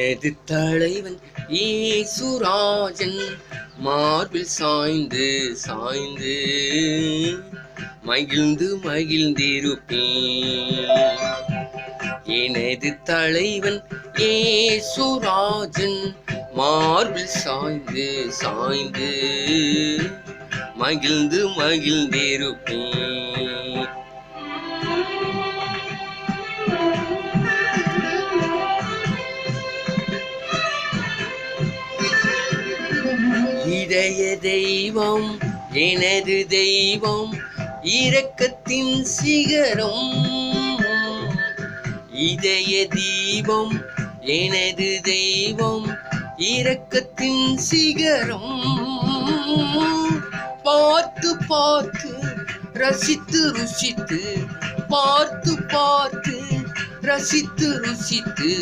எனது தலைவன் ஏசுராஜன் மார்பில் சாய்ந்து சாய்ந்து மகிழ்ந்து மகிழ்ந்திருப்பேன். எனது தலைவன் ஏசுராஜன் மார்பில் சாய்ந்து சாய்ந்து மகிழ்ந்து மகிழ்ந்திருப்பேன். இதய தெய்வம் எனது தெய்வம் இரக்கத்தின் சிகரம். இதய தீபம் எனது தெய்வம் இரக்கத்தின் சிகரம். பார்த்து பார்த்து ரசித்து ருசித்து பார்த்து பார்த்து ரசித்து ருசித்து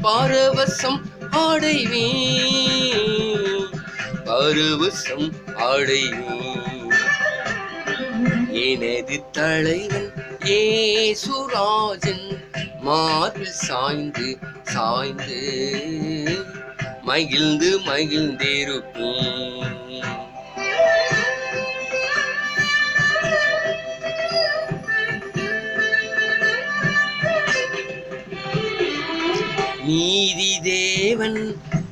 பரவசம் அடைவேன், பரவசம் அடைவேன். எனது தலைவன் ஏசுராஜன் மார்பில் சாய்ந்து சாய்ந்து மகிழ்ந்து மகிழ்ந்திருப்பேன். நீதி தேவன்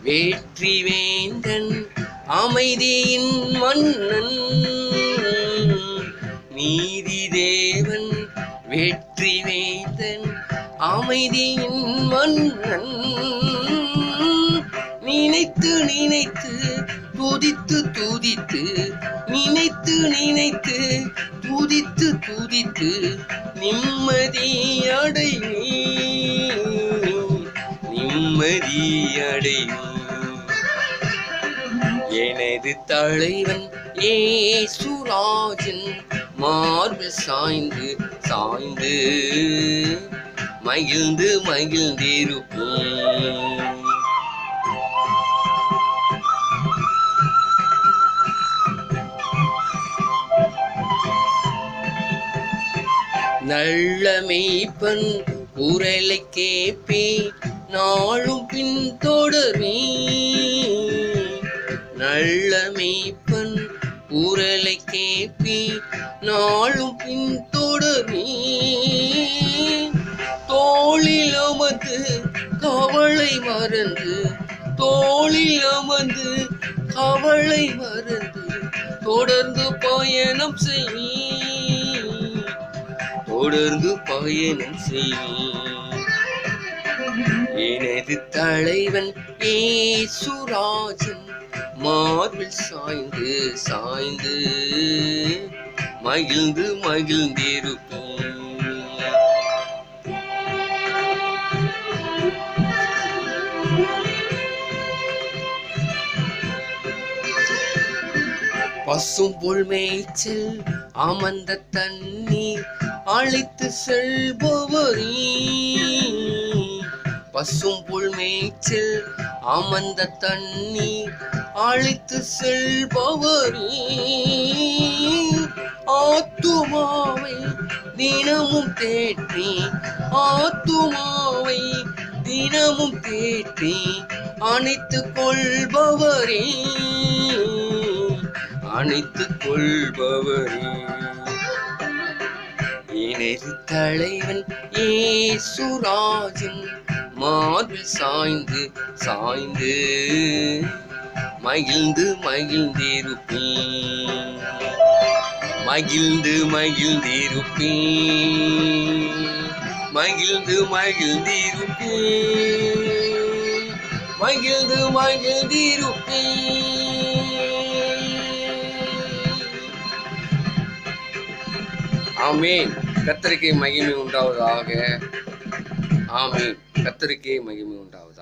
வெற்றி வேந்தன் அமைதியின் மன்னன். நீதி தேவன் வெற்றி வேந்தன் அமைதியின் மன்னன். நினைத்து நினைத்து துதித்து துதித்து நினைத்து நினைத்து துதித்து துதித்து நிம்மதி அடைவேன், நிம்மதி அடைவேன். எனது தலைவன் ஏசுராஜன் மார்பில் சாய்ந்து சாய்ந்து மகிழ்ந்து மகிழ்ந்திருப்பேன். நல்ல மேய்ப்பன் குரலை கேட்பேன், நாளும் பின் தொடர்வேன். நல்ல மேய்ப்பன் குரலை கேட்பேன், நாளும் பின் தொடர்வேன். தோளில் அமர்ந்து கவலை மறந்து தோளில் அமர்ந்து கவலை மறந்து தொடர்ந்து பயணம் செய்வேன், தொடர்ந்து பயணம் செய்வேன். எனது தலைவன் ஏசுராஜன் மார்பில் சாய்ந்து சாய்ந்து மகிழ்ந்து மகிழ்ந்திருப்பேன். பசும் புல் மேய்ச்சல் அமர்ந்த தண்ணீர் அழைத்து செல்பவரே. பசும் புல் மேய்ச்சல் அமர்ந்த தண்ணீர் அழைத்து செல்பவரே. ஆத்துமாவை தினமும் தேற்றி ஆத்துமாவை தினமும் தேற்றி அணைத்துக் கொள்பவரே, அணைத்துக் கொள்பவரே. எனது தலைவன் ஏசுராஜன் மார்பில் சாய்ந்து சாய்ந்து மகிழ்ந்து மகிழ்ந்திருப்பேன், மகிழ்ந்து மகிழ்ந்திருப்பேன், மகிழ்ந்து மகிழ்ந்திருப்பேன், மகிழ்ந்து மகிழ்ந்திருப்பேன். ஆமென். கர்த்தருக்கே மகிமை உண்டாவதாக. ஆமென். கர்த்தருக்கே மகிமை உண்டாவதாக.